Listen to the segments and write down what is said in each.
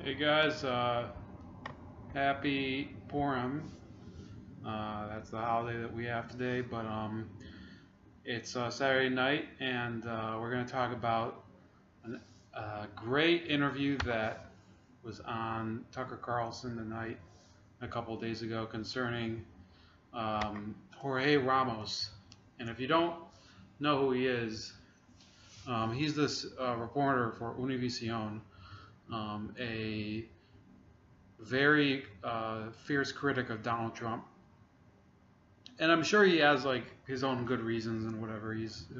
Hey guys, happy Purim. That's the holiday that we have today, but it's Saturday night, and we're going to talk about a great interview that was on Tucker Carlson tonight a couple of days ago concerning Jorge Ramos. And if you don't know who he is, he's this reporter for Univision, a very fierce critic of Donald Trump, and I'm sure he has like his own good reasons and whatever.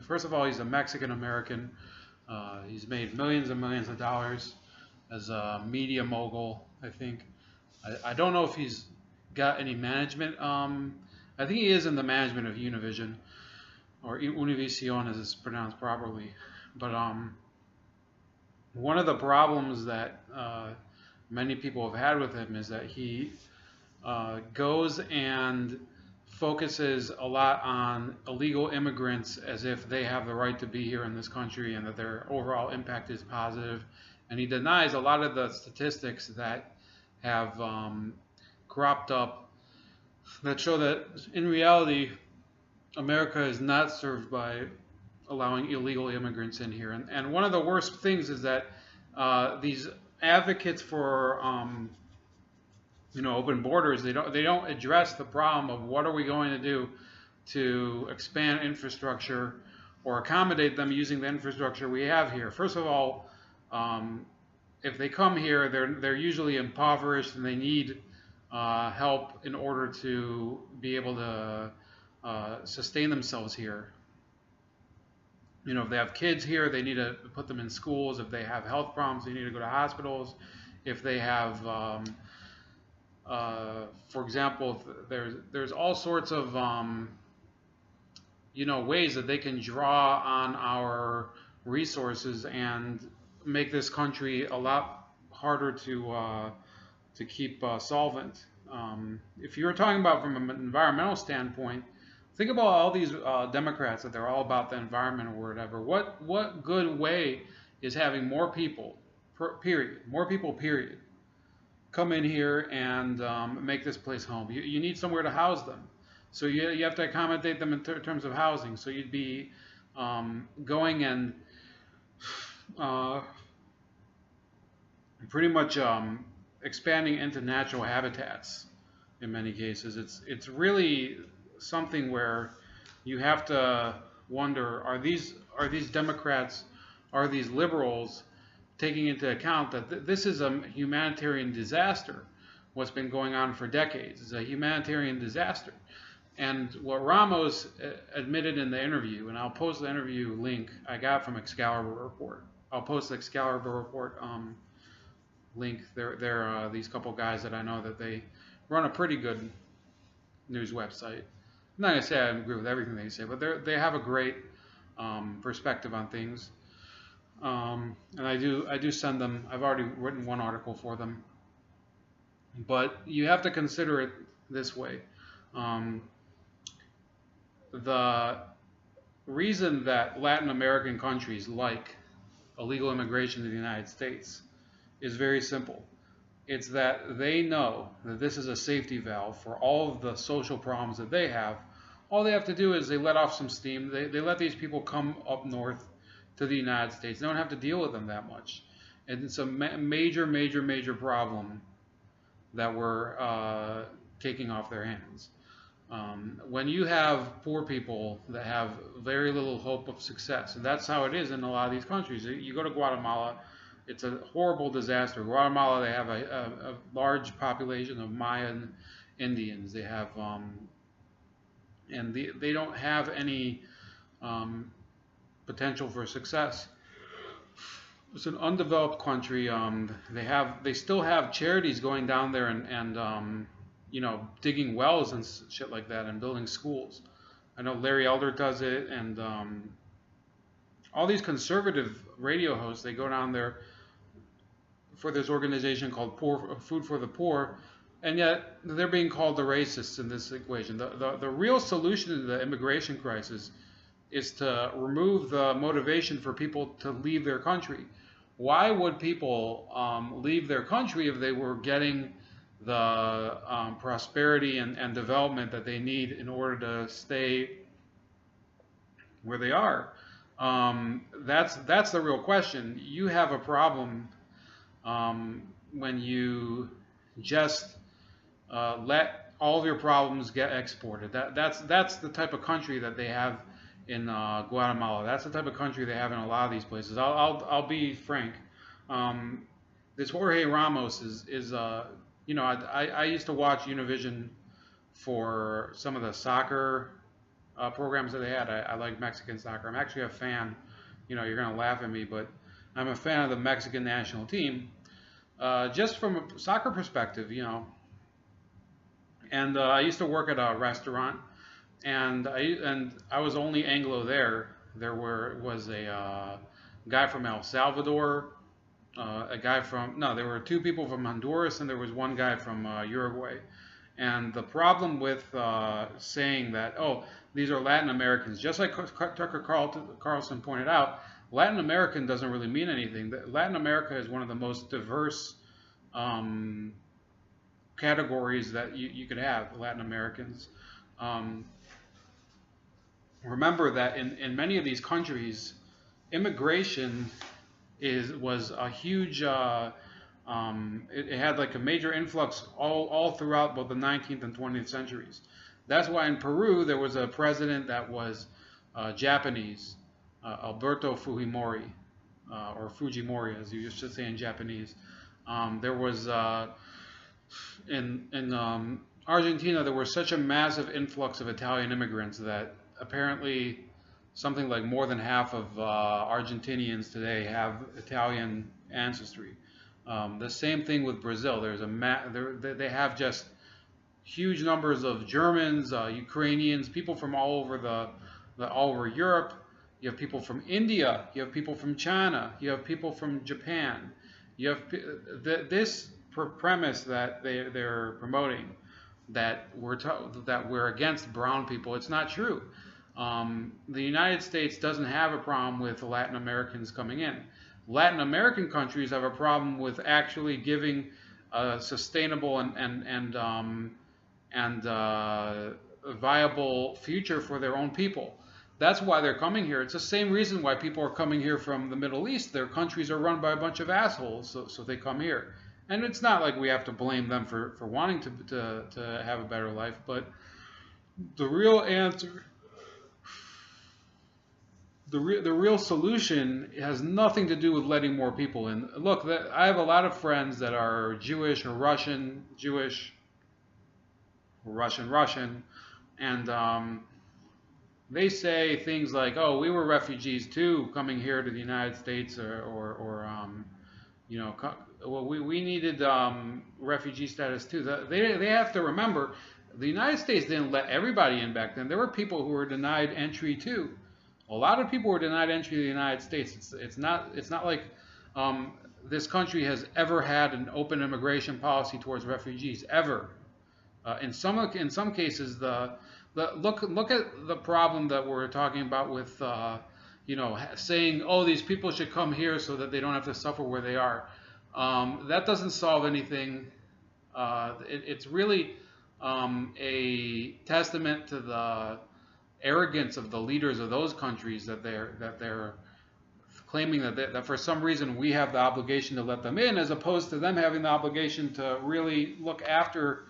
First of all, he's a Mexican American. He's made millions and millions of dollars as a media mogul. I think. I don't know if he's got any management. I think he is in the management of Univision, or Univision as it's pronounced properly. But one of the problems that many people have had with him is that he goes and focuses a lot on illegal immigrants as if they have the right to be here in this country and that their overall impact is positive. And he denies a lot of the statistics that have cropped up that show that in reality, America is not served by allowing illegal immigrants in here. And one of the worst things is that these advocates for open borders, they don't address the problem of what are we going to do to expand infrastructure or accommodate them using the infrastructure we have here. First of all, if they come here, they're usually impoverished and they need help in order to be able to sustain themselves here. If they have kids here, they need to put them in schools. If they have health problems, they need to go to hospitals. If they have, for example, there's all sorts of, ways that they can draw on our resources and make this country a lot harder to keep solvent. If you're talking about from an environmental standpoint, think about all these Democrats that they're all about the environment or whatever. What good way is having more people, period, come in here and make this place home? You need somewhere to house them. So you have to accommodate them in terms of housing. So you'd be going and pretty much expanding into natural habitats in many cases. It's really something where you have to wonder, are these Democrats, are these liberals taking into account that this is a humanitarian disaster? What's been going on for decades is a humanitarian disaster. And what Ramos admitted in the interview, and I'll post the interview link I got from Excalibur Report. I'll post the Excalibur Report link. They're these couple guys that I know that they run a pretty good news website. I'm not gonna say I agree with everything they say, but they have a great perspective on things. And I do send them. I've already written one article for them. But you have to consider it this way. The reason that Latin American countries like illegal immigration to the United States is very simple. It's that they know that this is a safety valve for all of the social problems that they have. All they have to do is they let off some steam. They let these people come up north to the United States. They don't have to deal with them that much. And it's a major problem that we're taking off their hands. When you have poor people that have very little hope of success, and that's how it is in a lot of these countries. You go to Guatemala, it's a horrible disaster. Guatemala, they have a large population of Mayan Indians. They have, and they don't have any potential for success. It's an undeveloped country. They still have charities going down there and digging wells and shit like that and building schools. I know Larry Elder does it, and all these conservative radio hosts, they go down there for this organization called Food for the Poor, and yet they're being called the racists in this equation. The real solution to the immigration crisis is to remove the motivation for people to leave their country. why would people leave their country if they were getting the prosperity and development that they need in order to stay where they are? That's the real question. You have a problem when you just let all of your problems get exported. That's the type of country that they have in Guatemala. That's the type of country they have in a lot of these places. I'll be frank. This Jorge Ramos is you know, I used to watch Univision for some of the soccer programs that they had. I like Mexican soccer. I'm actually a fan. You know, you're gonna laugh at me, but I'm a fan of the Mexican national team. Just from a soccer perspective, you know. And I used to work at a restaurant, and I was only Anglo there. There was a guy from El Salvador, there were two people from Honduras, and there was one guy from Uruguay. And the problem with saying that, oh, these are Latin Americans, just like Tucker Carlson pointed out, Latin American doesn't really mean anything. Latin America is one of the most diverse categories that you could have, Latin Americans. Remember that in many of these countries, immigration was a huge, it had like a major influx all throughout both the 19th and 20th centuries. That's why in Peru there was a president that was Japanese, Alberto Fujimori, or Fujimori as you should say in Japanese. There was in Argentina, there was such a massive influx of Italian immigrants that apparently something like more than half of Argentinians today have Italian ancestry. The same thing with Brazil. They have just huge numbers of Germans, Ukrainians, people from all over Europe. You have people from India. You have people from China. You have people from Japan. You have this premise that they're promoting, that we're against brown people. It's not true. The United States doesn't have a problem with Latin Americans coming in. Latin American countries have a problem with actually giving a sustainable and viable future for their own people. That's why they're coming here. It's the same reason why people are coming here from the Middle East. Their countries are run by a bunch of assholes, so they come here. And it's not like we have to blame them for wanting to have a better life, but the real answer, the real solution has nothing to do with letting more people in. Look, I have a lot of friends that are Jewish or Russian, and they say things like, "Oh, we were refugees too, coming here to the United States, or you know, well, we needed refugee status too." They have to remember, the United States didn't let everybody in back then. There were people who were denied entry too. A lot of people were denied entry to the United States. It's not like this country has ever had an open immigration policy towards refugees ever. In some cases, look at the problem that we're talking about with you know, saying, oh, these people should come here so that they don't have to suffer where they are. That doesn't solve anything. It's really a testament to the arrogance of the leaders of those countries that they're claiming that for some reason we have the obligation to let them in, as opposed to them having the obligation to really look after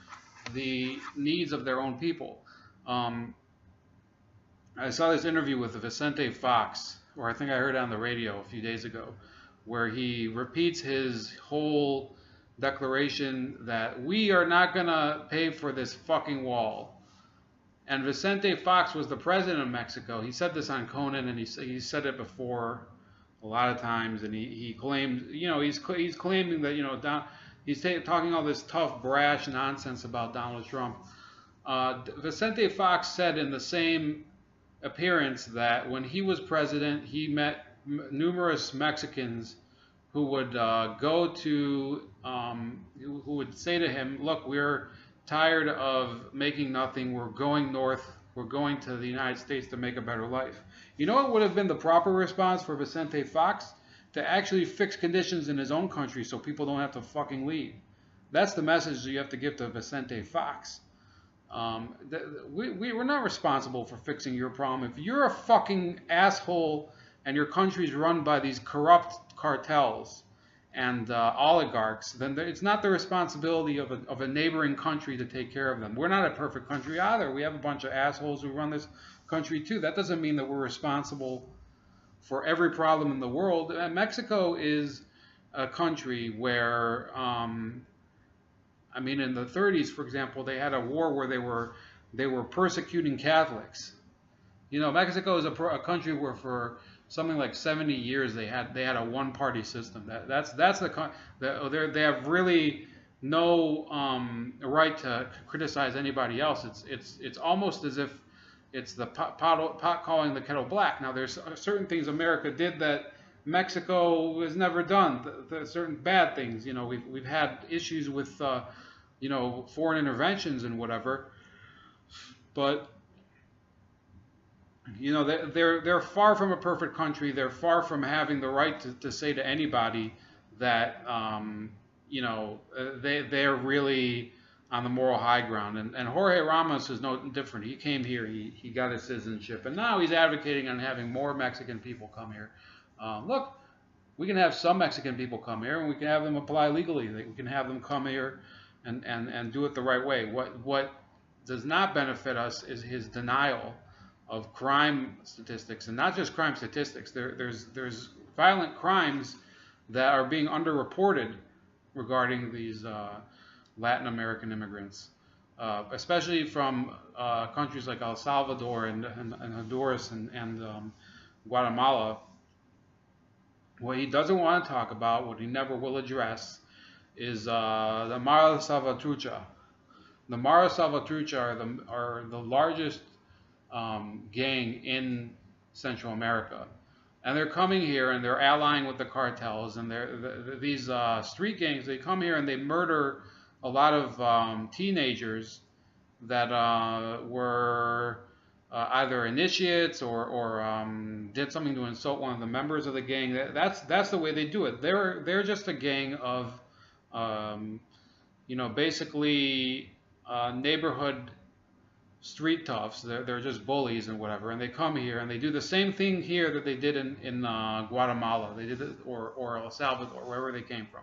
the needs of their own people. I saw this interview with Vicente Fox, or I think I heard it on the radio a few days ago, where he repeats his whole declaration that we are not going to pay for this fucking wall. And Vicente Fox was the president of Mexico. He said this on Conan, and he said it before a lot of times, and he claimed, you know, he's claiming that, you know, he's talking all this tough, brash nonsense about Donald Trump. Vicente Fox said in the same appearance that when he was president, he met numerous Mexicans who would go to, who would say to him, look, we're tired of making nothing, we're going north, we're going to the United States to make a better life. You know what would have been the proper response for Vicente Fox? to actually fix conditions in his own country so people don't have to fucking leave. That's the message you have to give to Vicente Fox. We're not responsible for fixing your problem. If you're a fucking asshole and your country's run by these corrupt cartels and oligarchs, then it's not the responsibility of a neighboring country to take care of them. We're not a perfect country either. We have a bunch of assholes who run this country too. That doesn't mean that we're responsible for every problem in the world. Mexico is a country where, I mean, in the 30s, for example, they had a war where they were persecuting Catholics. You know, Mexico is a country where for something like 70 years they had a one-party system. They have really no right to criticize anybody else. It's almost as if it's the pot calling the kettle black. Now, there's certain things America did that Mexico has never done. Certain bad things. You know, we've had issues with you know, foreign interventions and whatever, but you know, they're far from a perfect country. They're far from having the right to say to anybody that you know, they're really on the moral high ground. And Jorge Ramos is no different. He came here, he got his citizenship, and now he's advocating on having more Mexican people come here. Look, we can have some Mexican people come here, and we can have them apply legally. We can have them come here and do it the right way. What does not benefit us is his denial of crime statistics, and not just crime statistics. There's violent crimes that are being underreported regarding these Latin American immigrants, especially from countries like El Salvador and Honduras and Guatemala. What he doesn't want to talk about, what he never will address, is the Mara Salvatrucha. The Mara Salvatrucha are the largest gang in Central America. And they're coming here and they're allying with the cartels. And these street gangs, they come here and they murder a lot of teenagers that were either initiates or did something to insult one of the members of the gang. That's the way they do it. They're just a gang of you know, basically neighborhood street toughs. They're just bullies and whatever, and they come here and they do the same thing here that they did in Guatemala. They did it, or El Salvador, wherever they came from.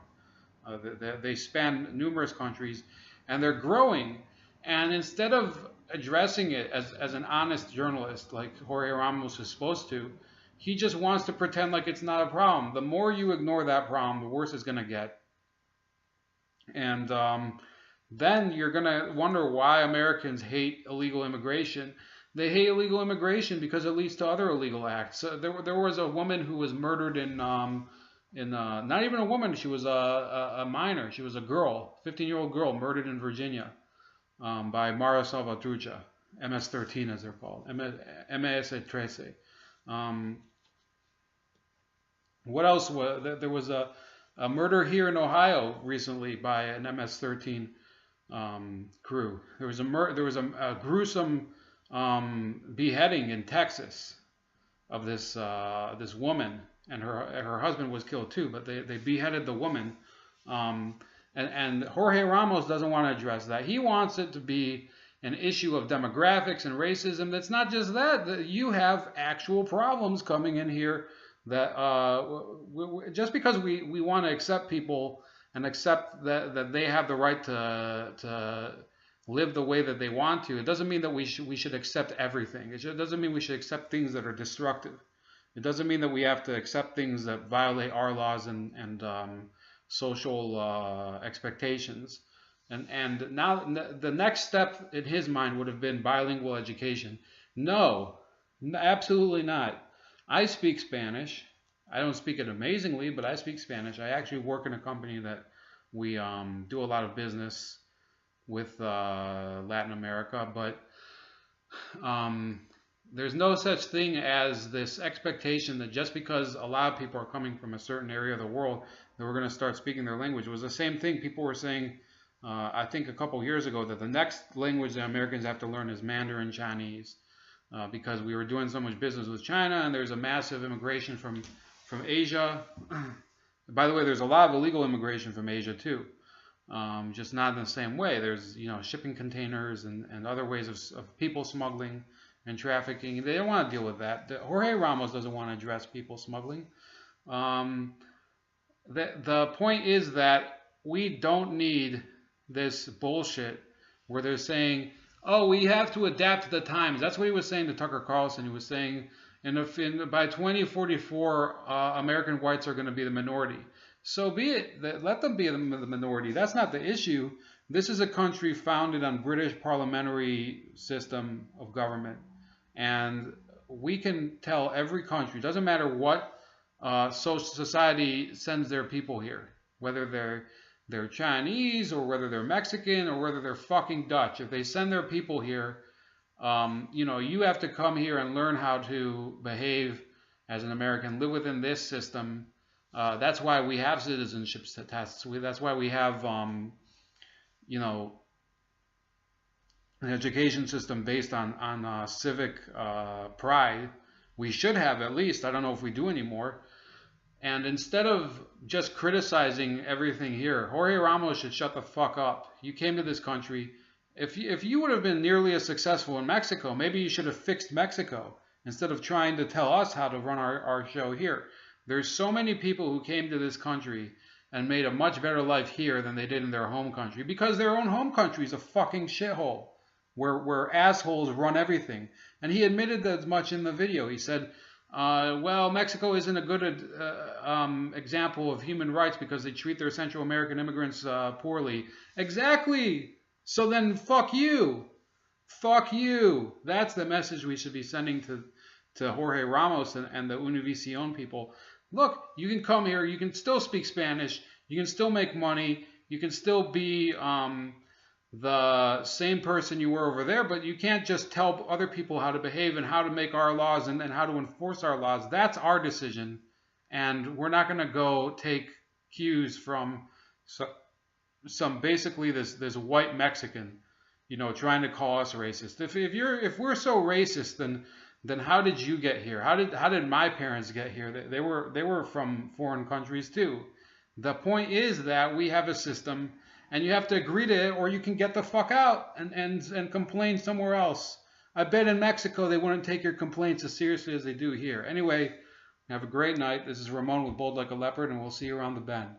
They span numerous countries, and they're growing. And instead of addressing it as an honest journalist like Jorge Ramos is supposed to, he just wants to pretend like it's not a problem. The more you ignore that problem, the worse it's going to get. And then you're going to wonder why Americans hate illegal immigration. They hate illegal immigration because it leads to other illegal acts. There was a woman who was murdered in not even a woman, she was a minor. She was a girl, 15-year-old girl, murdered in Virginia by Mara Salvatrucha, MS-13 as they're called, MS-13. What else? There was a murder here in Ohio recently by an MS-13 crew. There was a gruesome beheading in Texas of this woman, and her husband was killed too. But they beheaded the woman, and Jorge Ramos doesn't want to address that. He wants it to be an issue of demographics and racism. That's not just that you have actual problems coming in here. That just because we want to accept people and accept that they have the right to live the way that they want to, it doesn't mean that we should accept everything. It doesn't mean we should accept things that are destructive. It doesn't mean that we have to accept things that violate our laws and social expectations. And now the next step in his mind would have been bilingual education. No, absolutely not. I speak Spanish. I don't speak it amazingly, but I speak Spanish. I actually work in a company that we do a lot of business with Latin America, but there's no such thing as this expectation that just because a lot of people are coming from a certain area of the world that we're going to start speaking their language. It was the same thing people were saying, I think a couple years ago, that the next language that Americans have to learn is Mandarin Chinese. Because we were doing so much business with China, and there's a massive immigration from from Asia. By the way, there's a lot of illegal immigration from Asia too. Just not in the same way. There's, shipping containers and other ways of people smuggling and trafficking. They don't want to deal with that. Jorge Ramos doesn't want to address people smuggling. The point is that we don't need this bullshit where they're saying, oh, we have to adapt to the times. That's what he was saying to Tucker Carlson. He was saying, by 2044, American whites are going to be the minority. So be it. Let them be the minority. That's not the issue. This is a country founded on British parliamentary system of government. And we can tell every country, doesn't matter what social society sends their people here, whether they're Chinese or whether they're Mexican or whether they're fucking Dutch. If they send their people here, you have to come here and learn how to behave as an American, live within this system. That's why we have citizenship tests. That's why we have, an education system based on civic pride. We should have, at least. I don't know if we do anymore. And instead of just criticizing everything here, Jorge Ramos should shut the fuck up. You came to this country. If you would have been nearly as successful in Mexico, maybe you should have fixed Mexico instead of trying to tell us how to run our show here. There's so many people who came to this country and made a much better life here than they did in their home country, because their own home country is a fucking shithole where assholes run everything. And he admitted that as much in the video. He said, well, Mexico isn't a good example of human rights because they treat their Central American immigrants poorly. Exactly. So then fuck you. Fuck you. That's the message we should be sending to Jorge Ramos and the Univision people. Look, you can come here. You can still speak Spanish. You can still make money. You can still be the same person you were over there, but you can't just tell other people how to behave and how to make our laws and how to enforce our laws. That's our decision, and we're not going to go take cues from some basically this white Mexican, trying to call us racist. If we're so racist, then how did you get here? How did my parents get here? They were from foreign countries too. The point is that we have a system, and you have to agree to it, or you can get the fuck out and complain somewhere else. I bet in Mexico they wouldn't take your complaints as seriously as they do here. Anyway, have a great night. This is Ramon with Bold Like a Leopard, and we'll see you around the bend.